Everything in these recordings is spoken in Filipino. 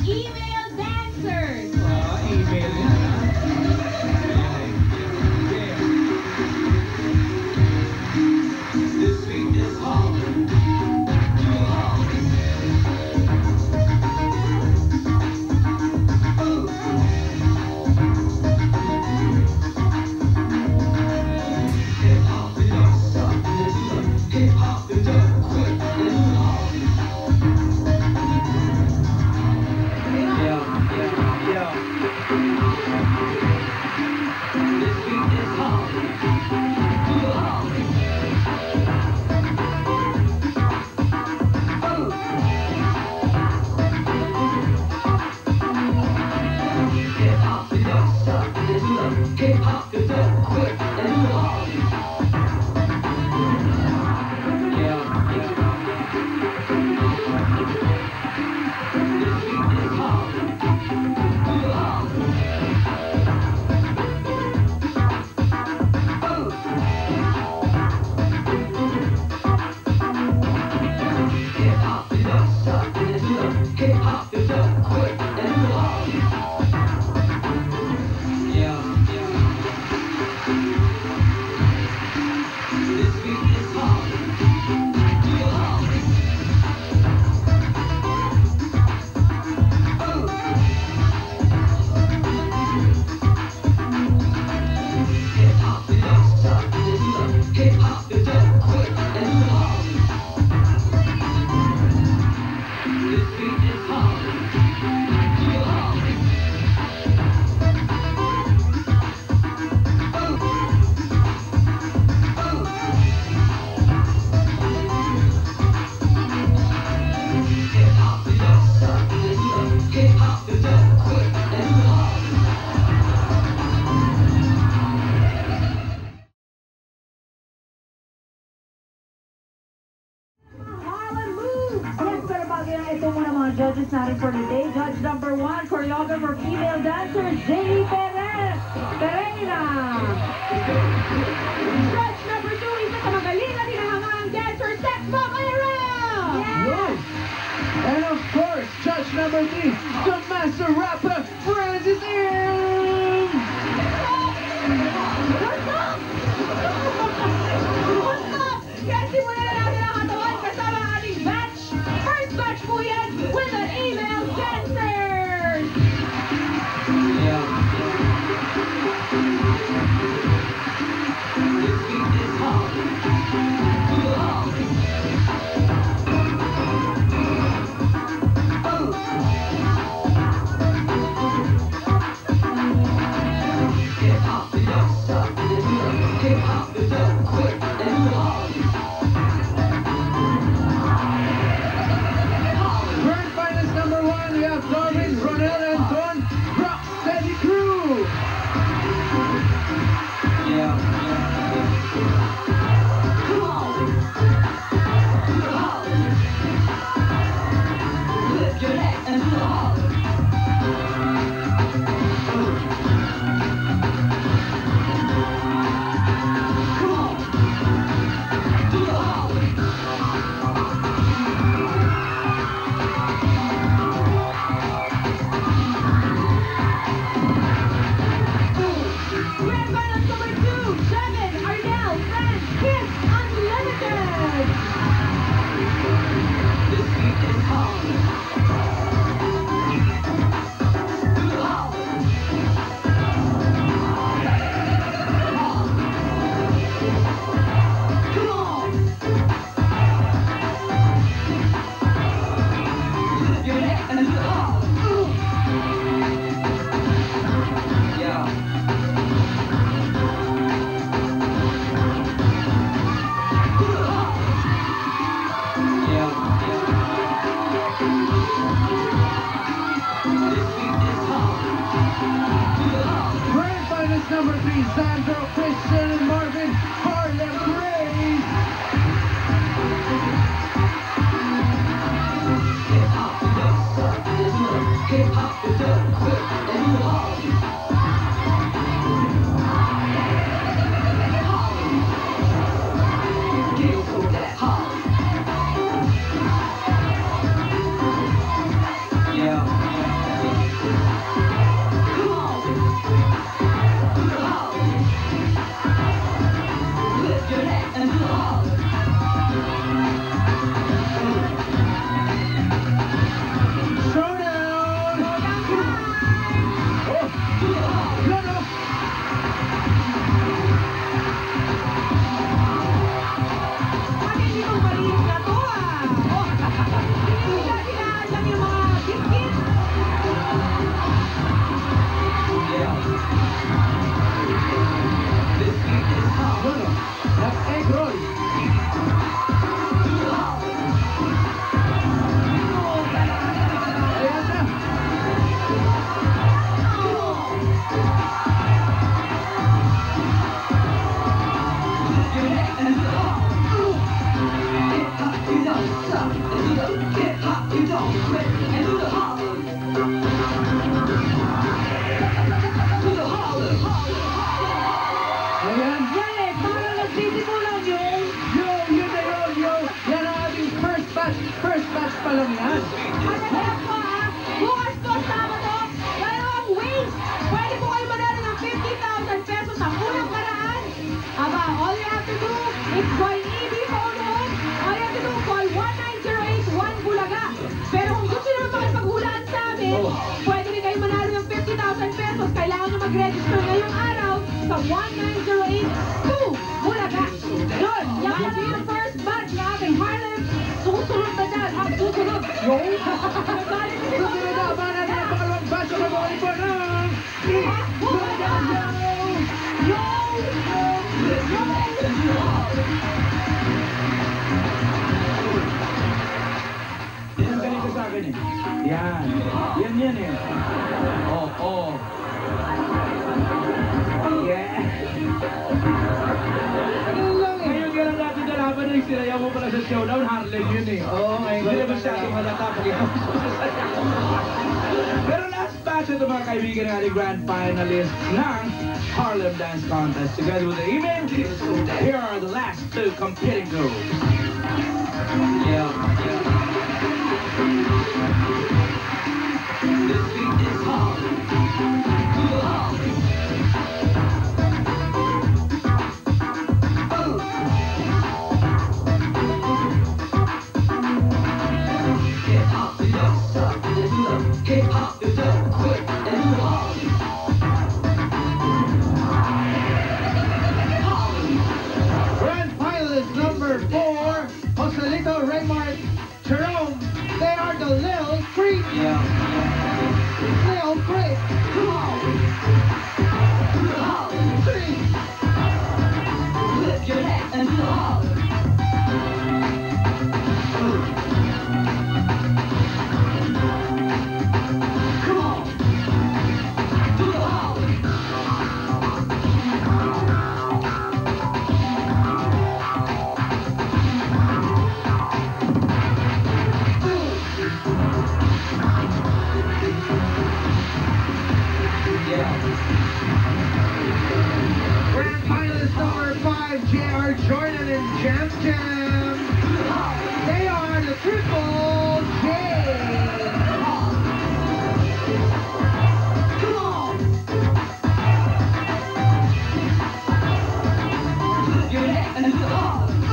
email dancers. Email yan, ha? This beat is hard. Ito muna mga judges natin for the day. Judge number 1, choreographer, female dancer, Jenny Perez Pereira. Judge number 2, isa sa magaling na tinahangang dancer, Sex Bomb IRL. Yes. And of course, judge number 3, the master rapper, Francis M. What's up? Kaya simulan na natin ang katawan kasama ang ating batch. First batch po yan with the email dancers. don't stop and do the hip hop, you don't quit and do the Harlem. Do the Harlem. Ayan. Yan eh, parang nagsisimulan yung... Yo, yun na yun, yo. Yan ang ating first batch. First batch pa lang yan. Ano kaya po ha? Bukas po, Sabado, dalawang wings. Pwede po kayo manalo ng 50,000 pesos sa unang paraan. Aba, all you have to do is call EB phone home. All you have to do, call 19081 Bulaga. Pero kung gusto nyo makipaghulaan sa amin, pwede rin kayo manalo ng 50,000 pesos. Kailangan nyo mag-register ngayong araw sa 19082 Bulaga. Yun, yan na yung first batch na ating Harlem. Susunod na dyan, ang susunod. Yo. Susunod na ba natin ang pangalawang batch na mag-uwi po ng... Yan ang ganito sa akin eh. Yan. Yan eh. Oh. Yeah. Ngayon ka lang natin nalaman na yung sinayaw mo pala sa showdown, Harlem yun eh. Oo, ngayon Hindi na masyadong halata pag ikaw Pero last batch ito mga kaibigan ng ating grand finalists ng Harlem Dance Contest. Together with the email, here are the last two competing groups. Yeah. This beat is Harlem. Do the Harlem. Hip hop, you don't stop and do the hip hop, you don't quit and do the Harlem. Grand finalist number 4, Joselito, Raymart, Jerome. They are the Lil Creek. Yeah. Lil Creek. Come on. Do the Harlem. 3. Lift your head and do the Harlem. Come on. Do the Harlem. Grand finalist number 5, J.R. Jordan and Jam Jam. They are the Triple J. Come on. Lift your head and do the Harlem.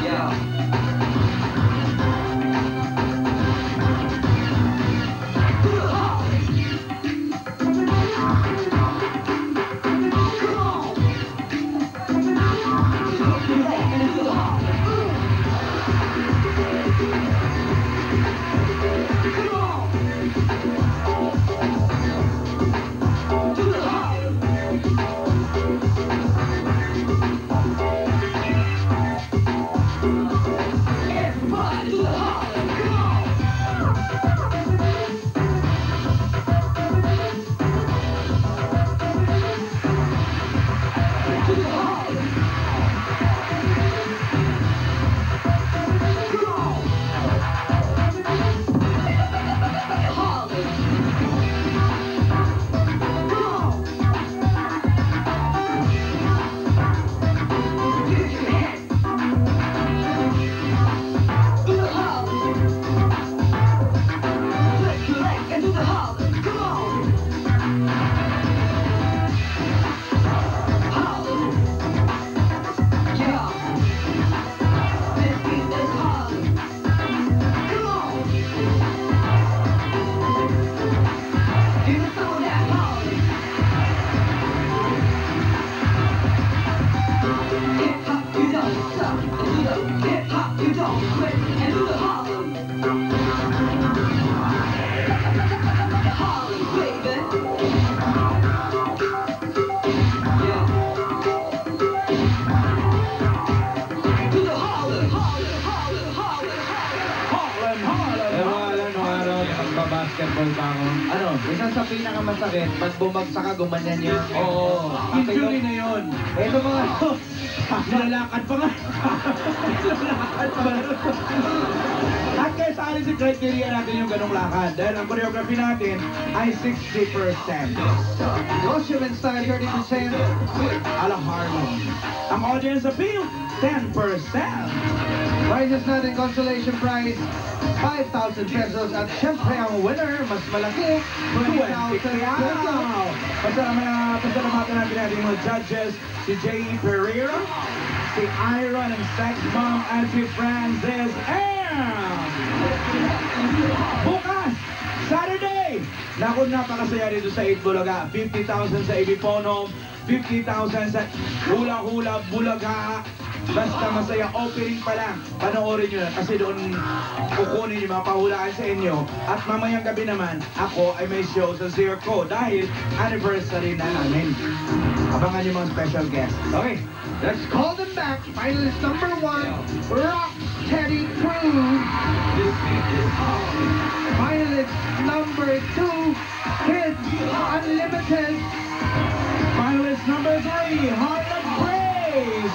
Yeah. Do the Harlem. Come on. Lift your head and do the Harlem. Come on. Do the Harlem. Everybody do the Harlem. Come on. Do the Harlem. Come on. Harlem. Come on. Lift your head. Do the Harlem. Lift your leg and do the Harlem. Come on. Harlem. Yeah. This beat is Harlem. Come on. Give me some of that Harlem. Hip hop, you don't stop and do the hip hop, you don't quit and do the Harlem. Harlem, baby. Yeah. Do the Harlem, Harlem, Harlem, Harlem, Harlem. Harlem. alam nung araw, magbabasketball pa ako. Ano? Isa sa pinakamasakit, pag bumagsak ka, gumanyan yun. Oo. Injury na yun. Ito mga Nilalakad pa nga. Nilalakad pa nga. At kaya sa akin si criteria natin yung ganong lakad. Dahil ang choreography natin ay 60%. Joshua style 30%. Ala Harlem. Ang audience appeal, 10%. Prizes natin, consolation prize, 5,000 pesos. At syempre, ang winner, mas malaki, 20,000 pesos. Pasalamatan natin yung mga judges, si J.E. Pereira, si Iron and Sex Mom, and si Francis M. Bukas, Saturday! Naku, napakasaya dito sa 8 Bulaga. 50,000 sa AB Phone Home, 50,000 sa Hula Hula Bulaga. Basta masaya, opening pa lang. Panoorin nyo na kasi doon kukunin yung mga pahulaan sa inyo. At mamayang gabi naman, ako ay may show sa Zirco dahil anniversary na namin. Abangan yung mga special guests. Okay, let's call them back. Finalist number 1, Rock Teddy Cruz. Finalist number 2, Kids Unlimited. Finalist number 3, Harlem Praise.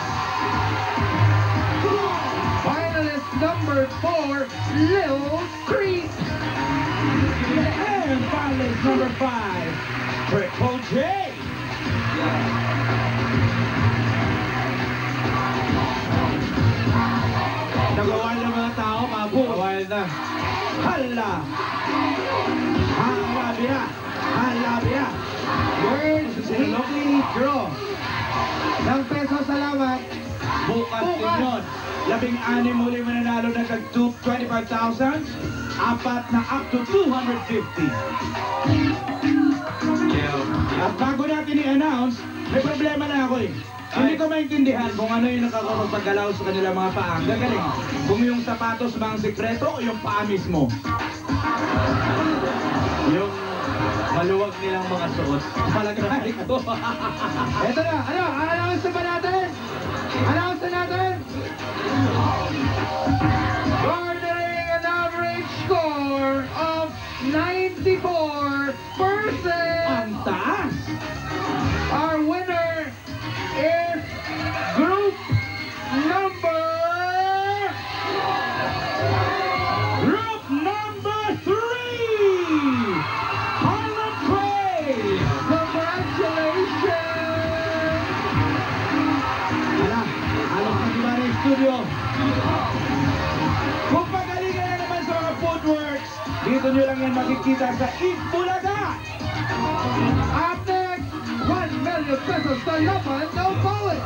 Finalist number 4, Lil Creep. And finalist number 5, Triple J. Nagawa ng mga tao, Mabu. Wild na. Hala! Halabia! Halabia! Words Weekly Draw. Ng peso, salamat. Bukas din Bukas. yun. 16 muli mananalo na tag 25,000. Apat na up to 250. At bago natin i-announce, may problema na ako eh. Hindi ko maintindihan kung ano yung nakakapagpagalaw sa kanilang mga paa. Ang gagaling. Kung yung sapatos ba ang sekreto o yung paa mismo. Yung maluwag nilang mga suot. Palagay ko. Eto na, announce na ba natin? Announce na natin? Garnering an average score of 94%. Ang taas! Our winner is group number... Group number 3! Harlem Praise! Congratulations! Alam sa diba ng studio? Kung pagalingan na naman sa mga footworks, dito nyo lang yan makikita sa Itbulaga! Up next, 1 million pesos to Laban, no bowling!